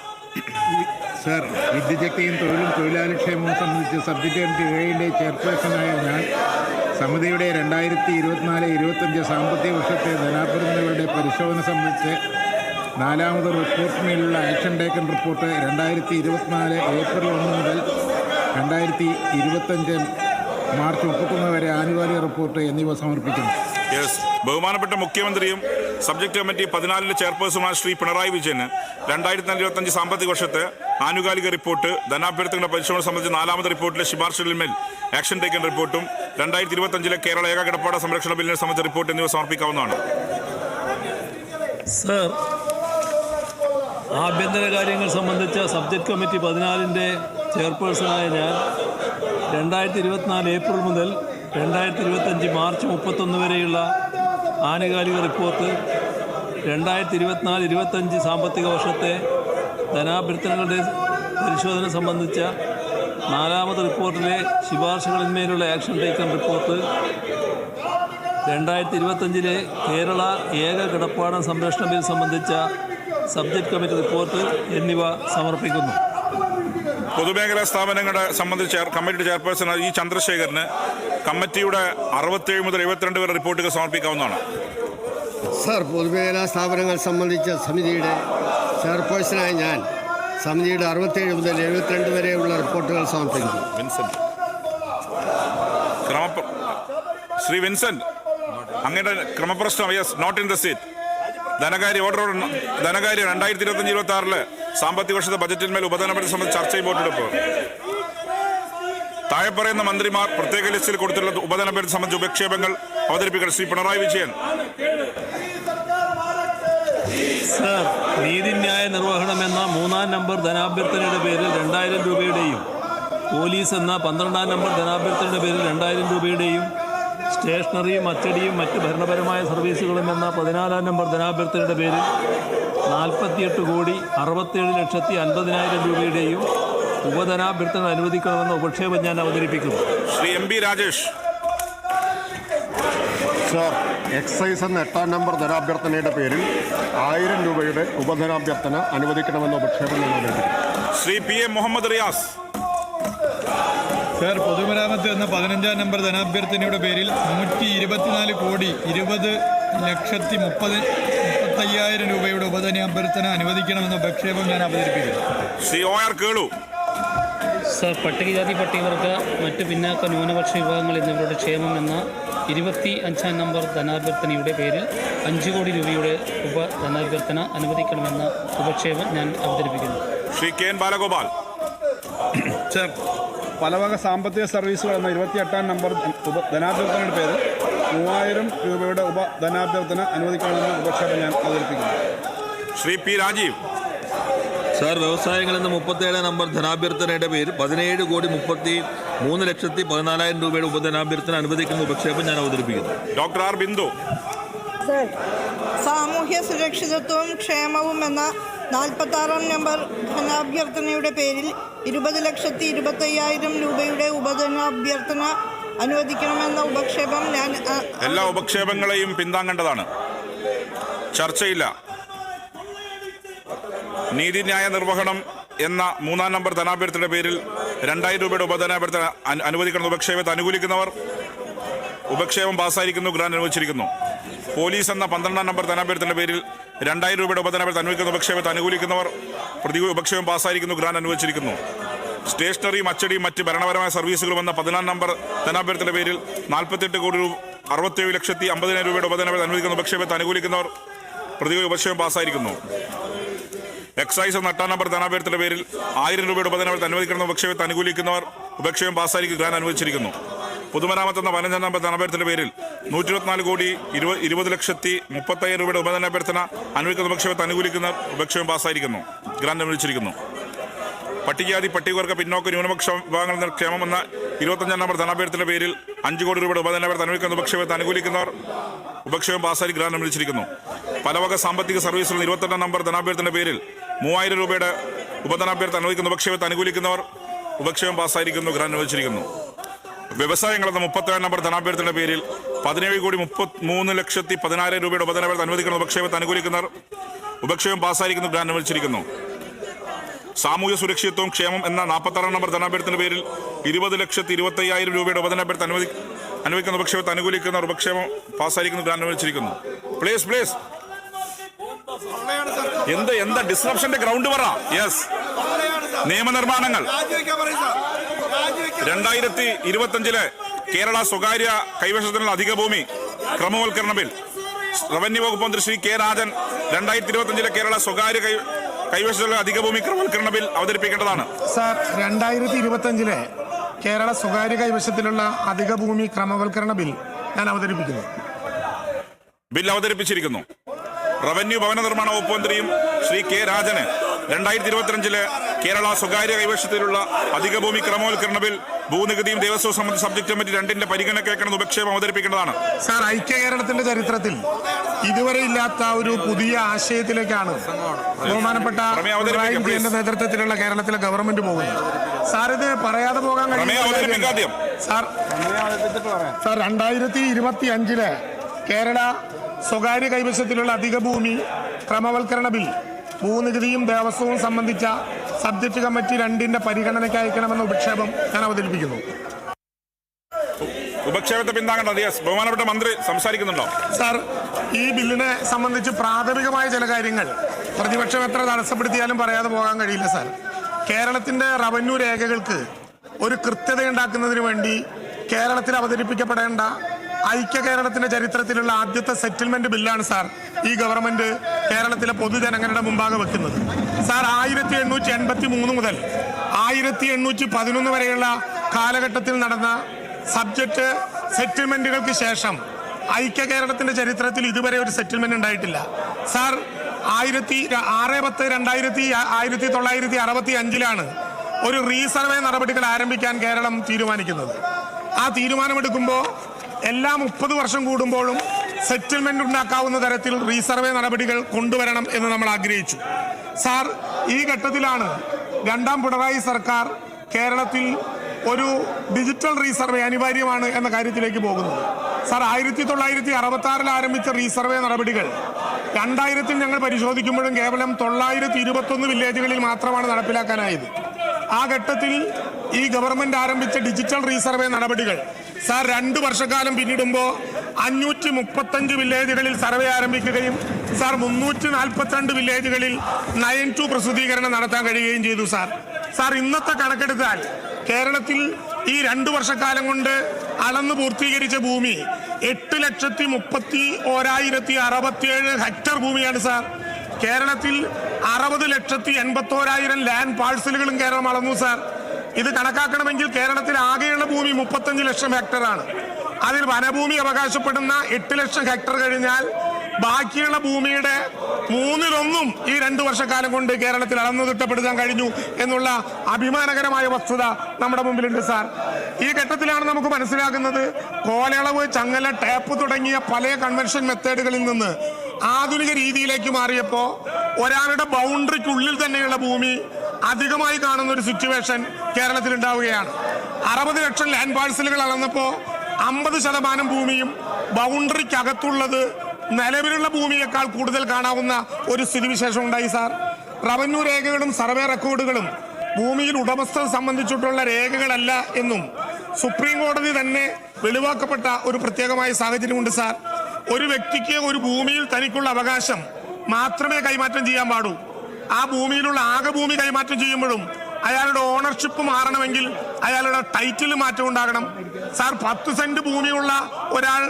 സർ, വിദ്യുച്ഛക്തിയും തൊഴിലും തൊഴിലാളിക്ഷേമവും സംബന്ധിച്ച് സബ്ജക്ട് കമ്മിറ്റി ഏഴിന്റെ ചെയർപേഴ്സണായ ഞാൻ സമിതിയുടെ 2024-25 സാമ്പത്തിക വർഷത്തെ ധനാഭ്യർത്ഥനകളുടെ പരിശോധന സംബന്ധിച്ച് 4ാമത് റിപ്പോർട്ടിനുള്ള ആക്ഷൻ ടേക്കൻ റിപ്പോർട്ട് 2024 ഏപ്രിൽ 1 മുതൽ 2025 മാർച്ച് 31 വരെ ആനുകാലിക റിപ്പോർട്ട് എന്നിവ സമർപ്പിക്കുന്നു. ബഹുമാനപ്പെട്ട മുഖ്യമന്ത്രിയും സബ്ജക്ട് കമ്മിറ്റി 14-ലെ ചെയർപേഴ്സണുമായ ശ്രീ പിണറായി വിജയന് 2024-25 സാമ്പത്തിക വർഷത്തെ ആനുകാലിക റിപ്പോർട്ട് ധനാഭ്യർത്ഥനയുടെ പരിശോധന സംബന്ധിച്ച് 4ാമത് റിപ്പോർട്ടിലെ ശുപാർശകളിന്മേൽ ആക്ഷൻ ടേക്കൻ റിപ്പോർട്ടും 2025-ലെ കേരള ഏക കിടപ്പാട സംരക്ഷണ ബില്ലിനെ സംബന്ധിച്ച റിപ്പോർട്ട് എന്നിവ സമർപ്പിക്കാവുന്നതാണ്. സർ, ആഭ്യന്തര കാര്യങ്ങൾ സംബന്ധിച്ച സബ്ജക്ട് കമ്മിറ്റി 14-ന്റെ ചെയർപേഴ്സണായ ഞാൻ 2024 ഏപ്രിൽ മുതൽ 2025 മാർച്ച് 31 വരെയുള്ള ആനുകാലിക റിപ്പോർട്ട് 2024-25 സാമ്പത്തിക വർഷത്തെ ധനാഭ്യർത്ഥനകളുടെ പരിശോധന സംബന്ധിച്ച 4ാമത് റിപ്പോർട്ടിലെ ശുപാർശകളിന്മേലുള്ള ആക്ഷൻ ടേക്കൻ റിപ്പോർട്ട് 2025-ലെ കേരള ഏക കിടപ്പാടം സംരക്ഷണ ബിൽ സംബന്ധിച്ച സബ്ജക്ട് കമ്മിറ്റി റിപ്പോർട്ട് എന്നിവ സമർപ്പിക്കുന്നു. പൊതുമേഖലാ സ്ഥാപനങ്ങളെ സംബന്ധിച്ച കമ്മിറ്റി ചെയർപേഴ്സൺ ഇ ചന്ദ്രശേഖരന് കമ്മിറ്റിയുടെ 67 മുതൽ 72 വരെ റിപ്പോർട്ടുകൾ സമർപ്പിക്കാവുന്നതാണ്. സർ, പൊതുമേഖലാ സ്ഥാപനങ്ങൾ സംബന്ധിച്ച സമിതിയുടെ ചെയർപേഴ്സണായ ഞാൻ സമിതിയുടെ 67 മുതൽ 72 വരെയുള്ള റിപ്പോർട്ടുകൾ സമർപ്പിക്കുന്നു. ശ്രീ വിൻസെന്റ്, അങ്ങയുടെ ക്രമപ്രശ്നം നോട്ട് ഇൻ ദ സീറ്റ്. ധനകാര്യ 2025-26 സാമ്പത്തിക വർഷത്തെ ബജറ്റിന്മേൽ ഉപധനപരിധി സംബന്ധിച്ച് ചർച്ചയും വോട്ടെടുപ്പ്. താഴെ പറയുന്ന മന്ത്രിമാർ പ്രത്യേക ലിസ്റ്റിൽ കൊടുത്തിട്ടുള്ള ഉപധനപരിധി സംബന്ധിച്ച ഉപക്ഷേപങ്ങൾ അവതരിപ്പിക്കണം. ശ്രീ പിണറായി വിജയൻ. സർ, നീതിന്യായ നിർവഹണം എന്ന 3-ാം നമ്പർ ധനാഭ്യർത്ഥനയുടെ പേരിൽ 2000 രൂപയുടെയും പോലീസ് എന്ന 12-ാം നമ്പർ ധനാഭ്യർത്ഥനയുടെ പേരിൽ 2000 രൂപയുടെയും സ്റ്റേഷനറിയും അച്ചടിയും മറ്റ് ഭരണപരമായ സർവീസുകളും എന്ന 14-ാം നമ്പർ ധനാഭ്യർത്ഥനയുടെ പേരിൽ 48,67,50,000 രൂപയുടെയും ഉപധനാഭ്യർത്ഥന അനുവദിക്കണമെന്ന ഉപക്ഷേപം ഞാൻ അവതരിപ്പിക്കുന്നു. Shri M B Rajesh. Sir, excise എന്ന 8-ാം നമ്പർ ധനാഭ്യർത്ഥനയുടെ പേരിൽ 1000 രൂപയുടെ ഉപധനാഭ്യർത്ഥന അനുവദിക്കണമെന്ന ഉപക്ഷേപം ഞാൻ അവതരിപ്പിക്കുന്നു. Shri P A Muhammad Riyas. Sir, പൊതുമരാമത്ത് എന്ന 15-ാം നമ്പർ ധനാഭ്യർത്ഥനയുടെ പേരിൽ 120,20,30,35,000 രൂപയുടെ ഉപധനാഭ്യർത്ഥന അനുവദിക്കണമെന്ന ഉപക്ഷേപം ഞാൻ അവതരിപ്പിക്കുന്നു. Shri O R Kelu. Sir, പട്ടികജാതി പട്ടികവർഗ മറ്റ് പിന്നാക്ക ന്യൂനപക്ഷ വിഭാഗങ്ങൾ എന്നിവരുടെ ക്ഷേമം എന്ന 25-ാം നമ്പർ ധനാഭ്യർത്ഥനയുടെ പേരിൽ 5 കോടി രൂപയുടെ ഉപധനാഭ്യർത്ഥന അനുവദിക്കണമെന്ന ഉപക്ഷേപം ഞാൻ അവതരിപ്പിക്കുന്നു. Shri K N Balagopal. Sir, പലവക സാമ്പത്തിക സർവീസുകൾ എന്ന 28-ാം നമ്പർ ധനാഭ്യർത്ഥനയുടെ പേരിൽ 3000 രൂപയുടെ ഉപധനാഭ്യർത്ഥന അനുവദിക്കണമെന്ന ഉപക്ഷേപം ഞാൻ അവതരിപ്പിക്കുന്നു. ശ്രീ പി രാജീവ്. സർ, വ്യവസായങ്ങൾ എന്ന 37-ാം നമ്പർ ധനാഭ്യർത്ഥനയുടെ പേരിൽ 17,33,14,000 രൂപയുടെ ഉപധനാഭ്യർത്ഥന അനുവദിക്കുന്ന ഉപക്ഷേപം ഞാൻ അവതരിപ്പിക്കുന്നു. Doctor R Bindu. സാമൂഹ്യ സുരക്ഷിതത്വവും ക്ഷേമവും എന്ന 46-ാം നമ്പർ ധനാഭ്യർത്ഥനയുടെ പേരിൽ 20,25,000 രൂപയുടെ ഉപധനാഭ്യർത്ഥന അനുവദിക്കണമെന്ന ഉപക്ഷേപം ഞാൻ എല്ലാ ഉപക്ഷേപങ്ങളെയും പിന്താങ്ങേണ്ടതാണ്. ചർച്ചയില്ല. നീതിന്യായ നിർവഹണം എന്ന 3-ാം നമ്പർ ധനാഭ്യർത്ഥനയുടെ പേരിൽ 2000 രൂപയുടെ ഉപധനാഭ്യർത്ഥന അനുവദിക്കണം. ഉപക്ഷേപത്തെ അനുകൂലിക്കുന്നവർ ഉപക്ഷേപം പാസ്സായിരിക്കുന്നു. ഗ്രാന്റ് അനുവദിച്ചിരിക്കുന്നു. പോലീസ് എന്ന 12-ാം നമ്പർ ധനാഭ്യർത്ഥനയുടെ പേരിൽ 2000 രൂപയുടെ ഉപധനാഭ്യർത്ഥന അനുവദിക്കുന്ന ഉപക്ഷേപത്തെ അനുകൂലിക്കുന്നവർ ഉപക്ഷേപം പാസ്സായിരിക്കുന്നു. ഗ്രാന്റ് അനുവദിച്ചിരിക്കുന്നു. സ്റ്റേഷനറിയും അച്ചടിയും മറ്റ് ഭരണപരമായ സർവീസുകളും എന്ന 14-ാം നമ്പർ ധനാഭ്യർത്ഥനയുടെ പേരിൽ 47,67,50,000 രൂപയുടെ ഉപധനാഭ്യർത്ഥന അനുവദിക്കുന്ന ഉപക്ഷേപത്തെ അനുകൂലിക്കുന്നവർ ഉപക്ഷേപം പാസ്സായിരിക്കുന്നു. എക്സൈസ് എന്ന 8-ാം നമ്പർ ധനാഭ്യർത്ഥനയുടെ പേരിൽ 1000 രൂപയുടെ ഉപധനാഭ്യർത്ഥന അനുവദിക്കുന്ന ഉപക്ഷേപത്തെ അനുകൂലിക്കുന്നവർ ഉപക്ഷേപം പാസ്സായിരിക്കും. ഗ്രാന്റ് അനുവദിച്ചിരിക്കുന്നു. പൊതുമരാമത്ത് എന്ന 15-ാം നമ്പർ ധനാഭ്യർത്ഥനയുടെ പേരിൽ 124,20,30,000 രൂപയുടെ ഉപധനാഭ്യർത്ഥന അനുവദിക്കുന്ന ഉപക്ഷേപത്തെ അനുകൂലിക്കുന്ന ഉപക്ഷേപം പാസ്സായിരിക്കുന്നു. ഗ്രാന്റ് അനുവദിച്ചിരിക്കുന്നു. പട്ടികജാതി പട്ടികവർഗ പിന്നോക്ക ന്യൂനപക്ഷ വിഭാഗങ്ങളുടെ ക്ഷേമം എന്ന 25-ാം നമ്പർ ധനാഭ്യർത്ഥനയുടെ പേരിൽ 5 കോടി രൂപയുടെ ഉപധനാഭ്യർത്ഥന അനുവദിക്കുന്ന ഉപക്ഷേപത്തെ അനുകൂലിക്കുന്നവർ ഉപക്ഷേപം പാസ്സായി ഗ്രാന്റ് അനുവദിച്ചിരിക്കുന്നു. പലവക സാമ്പത്തിക സർവീസുകൾ 28-ാം നമ്പർ ധനാഭ്യർത്ഥനയുടെ പേരിൽ 3000 രൂപയുടെ ഉപധനാഭ്യർത്ഥന അനുവദിക്കുന്ന ഉപക്ഷേപത്തെ അനുകൂലിക്കുന്നവർ ഉപക്ഷേപം പാസ്സായിരിക്കുന്നു. ഗ്രാന്റ് അനുവദിച്ചിരിക്കുന്നു. വ്യവസായങ്ങൾ എന്ന 37-ാം നമ്പർ ധനാഭ്യർത്ഥനയുടെ പേരിൽ 17,33,16,000 രൂപയുടെ ഉപധനാഭ്യർത്ഥന അനുവദിക്കുന്ന ഉപക്ഷേപത്തെ അനുകൂലിക്കുന്നവർ ഉപക്ഷേപം പാസ്സായിരിക്കുന്നു. ഗ്രാന്റ് അനുവദിച്ചിരിക്കുന്നു. സാമൂഹ്യ സുരക്ഷിതത്വവും ക്ഷേമം എന്ന 46-ാം നമ്പർ ധനാഭ്യർത്ഥനയുടെ പേരിൽ 20,25,000 രൂപയുടെ ഉപധനാഭ്യർത്ഥന അനുവദിക്കുന്ന ഉപക്ഷേപത്തെ അനുകൂലിക്കുന്നവർ ഉപക്ഷേപം പാസ്സായിരിക്കുന്നു. ഗ്രാന്റ് അനുവദിച്ചിരിക്കുന്നു. പ്ലീസ് എന്താ ഡിസ്റപ്ഷന്റെ ഗ്രൗണ്ട് പറ. യെസ്, നിയമനിർമ്മാണങ്ങൾ 2025 കേരള സ്വകാര്യ കൈവശത്തിനുള്ള അധിക ഭൂമി ക്രമവൽക്കരണ ബിൽ റവന്യൂ വകുപ്പ് മന്ത്രി ശ്രീ കെ രാജൻ 2025 കേരള സ്വകാര്യ കൈവശത്തിലുള്ള അധിക ഭൂമി ക്രമവൽക്കരണ ബിൽ അവതരിപ്പിക്കേണ്ടതാണ്. സാർ, 2025 കേരള സ്വകാര്യ കൈവശത്തിലുള്ള അധിക ഭൂമി ക്രമവൽക്കരണ ബിൽ ഞാൻ അവതരിപ്പിക്കുന്നു. ബിൽ അവതരിപ്പിച്ചിരിക്കുന്നു. റവന്യൂ ഭവന നിർമ്മാണ വകുപ്പ് മന്ത്രിയും ശ്രീ കെ രാജന് 2025 കേരള സ്വകാര്യ കൈവശത്തിലുള്ള അധിക ഭൂമി ക്രമവൽക്കരണ ബിൽ ഭൂനികുതിയും ദേവസ്വം സംബന്ധിച്ച സബ്ജക്ട് കമ്മിറ്റി 2-ന്റെ പരിഗണനയ്ക്കേക്കുന്ന ഉപക്ഷേപം അവതരിപ്പിക്കേണ്ടതാണ്. സാർ, ഐക്യ കേരളത്തിന്റെ ചരിത്രത്തിൽ ഇതുവരെ ഇല്ലാത്ത ഒരു പുതിയ ആശയത്തിലേക്കാണ് ബഹുമാനപ്പെട്ട പിണറായി വിജയന്റെ നേതൃത്വത്തിലുള്ള കേരളത്തിലെ ഗവൺമെന്റ് പോകുന്നത്. സാർ, ഇത് പറയാതെ പോകാൻ കഴിയില്ല. സാർ, 2025 കേരള സ്വകാര്യ കൈവശത്തിലുള്ള അധിക ഭൂമി ക്രമവൽക്കരണ ബിൽ ഭൂനികുതിയും ദേവസ്വവും സംബന്ധിച്ച സബ്ജക്ട് കമ്മിറ്റി 2-ന്റെ പരിഗണനയ്ക്ക് അയക്കണമെന്ന ഉപക്ഷേപം ഞാൻ അവതരിപ്പിക്കുന്നു. ഉപക്ഷേപത്തെ പിന്താങ്ങേണ്ടത്. ബഹുമാനപ്പെട്ട മന്ത്രി സംസാരിക്കുന്നുണ്ടോ? സാർ, ഈ ബില്ലിനെ സംബന്ധിച്ച് പ്രാഥമികമായ ചില കാര്യങ്ങൾ പ്രതിപക്ഷം എത്ര തടസ്സപ്പെടുത്തിയാലും പറയാതെ പോകാൻ കഴിയില്ല. സാർ, കേരളത്തിന്റെ റവന്യൂ രേഖകൾക്ക് ഒരു കൃത്യതയുണ്ടാക്കുന്നതിന് വേണ്ടി കേരളത്തിൽ അവതരിപ്പിക്കപ്പെടേണ്ട ഐക്യ കേരളത്തിന്റെ ചരിത്രത്തിലുള്ള ആദ്യത്തെ സെറ്റിൽമെന്റ് ബില്ലാണ് സാർ ഈ ഗവൺമെന്റ് കേരളത്തിലെ പൊതുജനങ്ങളുടെ മുമ്പാകെ വെക്കുന്നത്. സാർ, 1883 മുതൽ 1811 വരെയുള്ള കാലഘട്ടത്തിൽ നടന്ന സബ്ജക്റ്റ് സെറ്റിൽമെന്റുകൾക്ക് ശേഷം ഐക്യ കേരളത്തിന്റെ ചരിത്രത്തിൽ ഇതുവരെ ഒരു സെറ്റിൽമെന്റ് ഉണ്ടായിട്ടില്ല. സാർ, 1965 ഒരു റീസർവേ നടപടികൾ ആരംഭിക്കാൻ കേരളം തീരുമാനിക്കുന്നത്. ആ തീരുമാനമെടുക്കുമ്പോൾ എല്ലാ 30 വർഷം കൂടുമ്പോഴും സെറ്റിൽമെന്റ് ഉണ്ടാക്കാവുന്ന തരത്തിൽ റീസർവേ നടപടികൾ കൊണ്ടുവരണം എന്ന് നമ്മൾ ആഗ്രഹിച്ചു. സാർ, ഈ ഘട്ടത്തിലാണ് 2-ാം പിണറായി സർക്കാർ കേരളത്തിൽ ഒരു ഡിജിറ്റൽ റീസർവേ അനിവാര്യമാണ് എന്ന കാര്യത്തിലേക്ക് പോകുന്നത്. സാർ, 1966 ആരംഭിച്ച റീസർവേ നടപടികൾ 2000 ഞങ്ങൾ പരിശോധിക്കുമ്പോഴും കേവലം 921 വില്ലേജുകളിൽ മാത്രമാണ് നടപ്പിലാക്കാനായത്. ആ ഘട്ടത്തിൽ ഈ ഗവൺമെന്റ് ആരംഭിച്ച ഡിജിറ്റൽ റീസർവേ നടപടികൾ സാർ 2 വർഷക്കാലം പിന്നിടുമ്പോൾ 535 വില്ലേജുകളിൽ സർവേ ആരംഭിക്കുകയും സാർ 342 വില്ലേജുകളിൽ 9-2 പ്രസിദ്ധീകരണം നടത്താൻ കഴിയുകയും ചെയ്തു. സാർ, ഇന്നത്തെ കണക്കെടുത്താൽ കേരളത്തിൽ ഈ 2 വർഷക്കാലം കൊണ്ട് അളന്നു പൂർത്തീകരിച്ച ഭൂമി 8,31,067 ഹെക്ടർ ഭൂമിയാണ്. സാർ, കേരളത്തിൽ 60,81,000 ലാൻഡ് പാഴ്സലുകളും കേരളം അളന്നു. സാർ, ഇത് കണക്കാക്കണമെങ്കിൽ കേരളത്തിൽ ആകെയുള്ള ഭൂമി 35 ലക്ഷം ഹെക്ടറാണ്. അതിൽ വനഭൂമി അവകാശപ്പെടുന്ന 8 ലക്ഷം ഹെക്ടർ കഴിഞ്ഞാൽ ബാക്കിയുള്ള ഭൂമിയുടെ 1/3 ഈ 2 വർഷക്കാലം കൊണ്ട് കേരളത്തിൽ അളന്നു തിട്ടപ്പെടുത്താൻ കഴിഞ്ഞു എന്നുള്ള അഭിമാനകരമായ വസ്തുത നമ്മുടെ മുമ്പിലുണ്ട്. സാർ, ഈ ഘട്ടത്തിലാണ് നമുക്ക് മനസ്സിലാകുന്നത് കോലയളവ്, ചങ്ങല, ടേപ്പ് തുടങ്ങിയ പല കൺവെൻഷൻ മെത്തേഡുകളിൽ നിന്ന് ആധുനിക രീതിയിലേക്ക് മാറിയപ്പോൾ ഒരാളുടെ ബൗണ്ടറിക്കുള്ളിൽ തന്നെയുള്ള ഭൂമി അധികമായി കാണുന്ന ഒരു സിറ്റുവേഷൻ കേരളത്തിൽ ഉണ്ടാവുകയാണ്. 60 ലക്ഷം ലാൻഡ് പാഴ്സലുകൾ അളന്നപ്പോൾ 50% ഭൂമിയും ബൗണ്ടറിക്കകത്തുള്ളത് നിലവിലുള്ള ഭൂമിയേക്കാൾ കൂടുതൽ കാണാവുന്ന ഒരു സ്ഥിതിവിശേഷം ഉണ്ടായി. സാർ, റവന്യൂ രേഖകളും സർവേ റെക്കോർഡുകളും ഭൂമിയിൽ ഉടമസ്ഥത സംബന്ധിച്ചിട്ടുള്ള രേഖകളല്ല എന്നും സുപ്രീം കോടതി തന്നെ വെളിവാക്കപ്പെട്ട ഒരു പ്രത്യേകമായ സാഹചര്യമുണ്ട് സാർ. ഒരു വ്യക്തിക്ക് ഒരു ഭൂമിയിൽ തനിക്കുള്ള അവകാശം മാത്രമേ കൈമാറ്റം ചെയ്യാൻ പാടൂ. ആ ഭൂമിയിലുള്ള ആകെ ഭൂമി കൈമാറ്റം ചെയ്യുമ്പോഴും അയാളുടെ ഓണർഷിപ്പ് മാറണമെങ്കിൽ അയാളുടെ ടൈറ്റിൽ മാറ്റം ഉണ്ടാകണം സാർ. 10 സെന്റ് ഭൂമിയുള്ള ഒരാൾ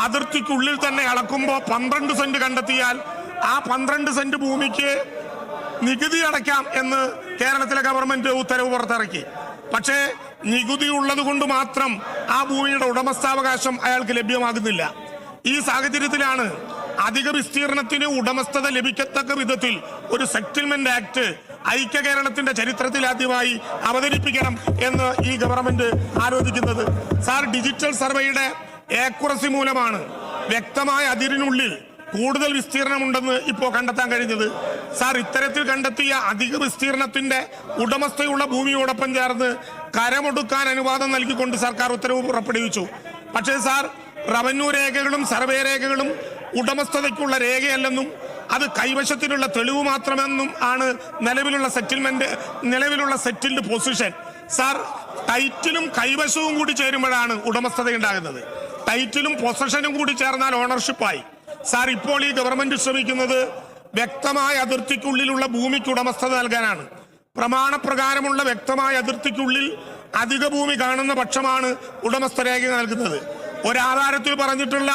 അതിർത്തിക്കുള്ളിൽ തന്നെ അളക്കുമ്പോൾ 12 സെന്റ് കണ്ടെത്തിയാൽ ആ 12 സെന്റ് ഭൂമിക്ക് നികുതി അടയ്ക്കാം എന്ന് കേരളത്തിലെ ഗവൺമെന്റ് ഉത്തരവ് പുറത്തിറക്കി. പക്ഷേ നികുതി ഉള്ളത് കൊണ്ട് മാത്രം ആ ഭൂമിയുടെ ഉടമസ്ഥാവകാശം അയാൾക്ക് ലഭ്യമാകുന്നില്ല. ഈ സാഹചര്യത്തിലാണ് അധിക വിസ്തീർണത്തിന് ഉടമസ്ഥത ലഭിക്കത്തക്ക വിധത്തിൽ ഒരു സെറ്റിൽമെന്റ് ആക്ട് ഐക്യ കേരളത്തിന്റെ ചരിത്രത്തിൽ ആദ്യമായി അവതരിപ്പിക്കണം എന്ന് ഈ ഗവൺമെന്റ് ആലോചിക്കുന്നത്. സാർ, ഡിജിറ്റൽ സർവേയുടെ ഏക്കുറസി മൂലമാണ് വ്യക്തമായ അതിരിനുള്ളിൽ കൂടുതൽ വിസ്തീർണമുണ്ടെന്ന് ഇപ്പോൾ കണ്ടെത്താൻ കഴിഞ്ഞത്. സാർ, ഇത്തരത്തിൽ കണ്ടെത്തിയ അധിക വിസ്തീർണത്തിന്റെ ഉടമസ്ഥയുള്ള ഭൂമിയോടൊപ്പം ചേർന്ന് കരമൊടുക്കാൻ അനുവാദം നൽകിക്കൊണ്ട് സർക്കാർ ഉത്തരവ് പുറപ്പെടുവിച്ചു. പക്ഷേ സാർ, റവന്യൂ രേഖകളും സർവേ രേഖകളും ഉടമസ്ഥതയ്ക്കുള്ള രേഖയല്ലെന്നും അത് കൈവശത്തിനുള്ള തെളിവ് മാത്രമെന്നും ആണ് നിലവിലുള്ള സെറ്റിൽഡ് പൊസിഷൻ. സാർ, ടൈറ്റിലും കൈവശവും കൂടി ചേരുമ്പോഴാണ് ഉടമസ്ഥത ഉണ്ടാകുന്നത്. ടൈറ്റിലും പൊസഷനും കൂടി ചേർന്നാൽ ഓണർഷിപ്പായി. സാർ, ഇപ്പോൾ ഈ ഗവൺമെന്റ് ശ്രമിക്കുന്നത് വ്യക്തമായ അതിർത്തിക്കുള്ളിലുള്ള ഭൂമിക്ക് ഉടമസ്ഥത നൽകാനാണ്. പ്രമാണപ്രകാരമുള്ള വ്യക്തമായ അതിർത്തിക്കുള്ളിൽ അധിക ഭൂമി കാണുന്ന പക്ഷമാണ് ഉടമസ്ഥ രേഖ നൽകുന്നത്. ഒരാധാരത്തിൽ പറഞ്ഞിട്ടുള്ള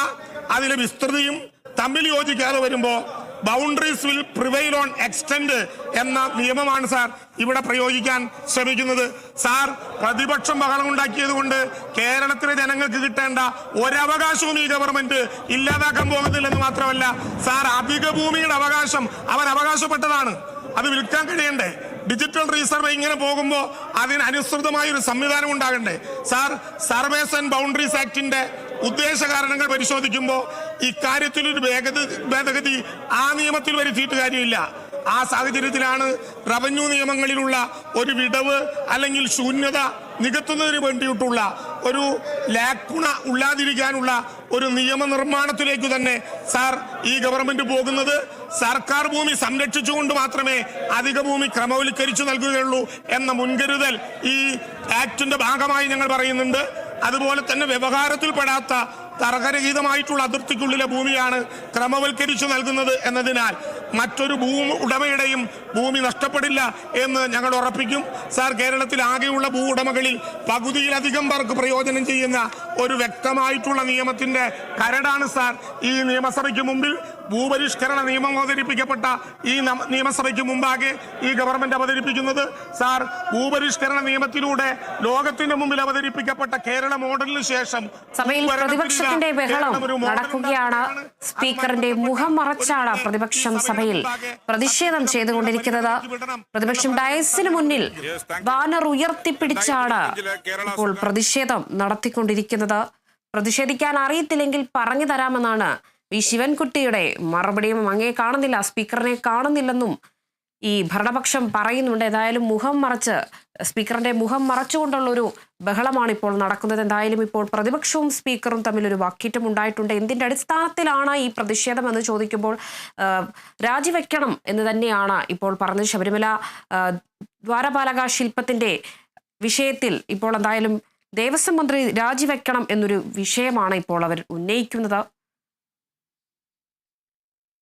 അതിലെ വിസ്തൃതിയും തമ്മിൽ യോജിക്കാതെ വരുമ്പോൾ boundaries will prevail on extend എന്ന നിയമമാണ് സാർ ഇവിടെ പ്രയോഗിക്കാൻ ശ്രമിക്കുന്നത്. സാർ, പ്രതിപക്ഷം ബഹളം ഉണ്ടാക്കിയത് കൊണ്ട് കേരളത്തിലെ ജനങ്ങൾക്ക് കിട്ടേണ്ട ഒരവകാശവും ഈ ഗവൺമെന്റ് ഇല്ലാതാക്കാൻ പോകുന്നില്ലെന്ന് മാത്രമല്ല സാർ, അധിക ഭൂമിയുടെ അവകാശം അവർ അവകാശപ്പെട്ടതാണ്, അത് വിൽക്കാൻ കഴിയണ്ടേ? ഡിജിറ്റൽ റീസർവേ ഇങ്ങനെ പോകുമ്പോൾ അതിനനുസൃതമായ ഒരു സംവിധാനം ഉണ്ടാകണ്ടേ? സാർ, സർവേസ് ആൻഡ് ബൗണ്ടറീസ് ആക്ടിന്റെ ഉദ്ദേശ കാരണങ്ങൾ പരിശോധിക്കുമ്പോൾ ഇക്കാര്യത്തിലൊരു ഭേദഗതി ആ നിയമത്തിൽ വരുത്തിയിട്ട് കാര്യമില്ല. ആ സാഹചര്യത്തിലാണ് റവന്യൂ നിയമങ്ങളിലുള്ള ഒരു വിടവ് അല്ലെങ്കിൽ ശൂന്യത നികത്തുന്നതിന് വേണ്ടിയിട്ടുള്ള ഒരു ലാക്കുണ ഇല്ലാതിരിക്കാനുള്ള ഒരു നിയമനിർമ്മാണത്തിലേക്ക് തന്നെ സാർ ഈ ഗവൺമെന്റ് പോകുന്നത്. സർക്കാർ ഭൂമി സംരക്ഷിച്ചുകൊണ്ട് മാത്രമേ അധിക ഭൂമി ക്രമവൽക്കരിച്ചു നൽകുകയുള്ളൂ എന്ന മുൻകരുതൽ ഈ ആക്ടിന്റെ ഭാഗമായി ഞങ്ങൾ പറയുന്നുണ്ട്. അതുപോലെ തന്നെ വ്യവഹാരത്തിൽപ്പെടാത്ത തർക്കരഹിതമായിട്ടുള്ള അതിർത്തിക്കുള്ളിലെ ഭൂമിയാണ് ക്രമവൽക്കരിച്ചു നൽകുന്നത് എന്നതിനാൽ മറ്റൊരു ഉടമയുടെയും ഭൂമി നഷ്ടപ്പെടില്ല എന്ന് ഞങ്ങൾ ഉറപ്പിക്കും. സാർ, കേരളത്തിൽ ആകെയുള്ള ഭൂ ഉടമകളിൽ പകുതിയിലധികം പേർക്ക് പ്രയോജനം ചെയ്യുന്ന ഒരു വ്യക്തമായിട്ടുള്ള നിയമത്തിന്റെ കരടാണ് സാർ ഈ നിയമസഭയ്ക്ക് മുമ്പിൽ ഭൂപരിഷ്കരണ നിയമം അവതരിപ്പിക്കപ്പെട്ട ഈ നിയമസഭയ്ക്ക് മുമ്പാകെ ഈ ഗവൺമെന്റ് അവതരിപ്പിക്കുന്നത്. സാർ, ഭൂപരിഷ്കരണ നിയമത്തിലൂടെ ലോകത്തിന്റെ മുമ്പിൽ അവതരിപ്പിക്കപ്പെട്ട കേരള മോഡലിന് ശേഷം സഭയിൽ പ്രതിപക്ഷത്തിന്റെ ബഹളം നടക്കുകയാണ്. സ്പീക്കറിന്റെ മുഖം മറച്ചാണ് പ്രതിപക്ഷം സഭയിൽ പ്രതിഷേധം ചെയ്തുകൊണ്ടിരിക്കുന്നത്. പ്രതിപക്ഷം ഡയസിന് മുന്നിൽ ബാനർ ഉയർത്തിപ്പിടിച്ചാണ് ഇപ്പോൾ പ്രതിഷേധം നടത്തിക്കൊണ്ടിരിക്കുന്നത്. പ്രതിഷേധിക്കാൻ അറിയത്തില്ലെങ്കിൽ പറഞ്ഞു തരാമെന്നാണ് വി ശിവൻകുട്ടിയുടെ മറുപടിയും. അങ്ങേ കാണുന്നില്ല, സ്പീക്കറിനെ കാണുന്നില്ലെന്നും ഈ ഭരണപക്ഷം പറയുന്നുണ്ട്. ഏതായാലും സ്പീക്കറിന്റെ മുഖം മറച്ചുകൊണ്ടുള്ളൊരു ബഹളമാണ് ഇപ്പോൾ നടക്കുന്നത്. എന്തായാലും ഇപ്പോൾ പ്രതിപക്ഷവും സ്പീക്കറും തമ്മിലൊരു വാക്കേറ്റം ഉണ്ടായിട്ടുണ്ട്. എന്തിന്റെ അടിസ്ഥാനത്തിലാണ് ഈ പ്രതിഷേധം എന്ന് ചോദിക്കുമ്പോൾ രാജിവെക്കണം എന്ന് തന്നെയാണ് ഇപ്പോൾ പറഞ്ഞത്. ശബരിമല ദ്വാരപാലക ശില്പത്തിന്റെ വിഷയത്തിൽ ഇപ്പോൾ എന്തായാലും ദേവസ്വം മന്ത്രി രാജിവെക്കണം എന്നൊരു വിഷയമാണ് ഇപ്പോൾ അവർ ഉന്നയിക്കുന്നത്.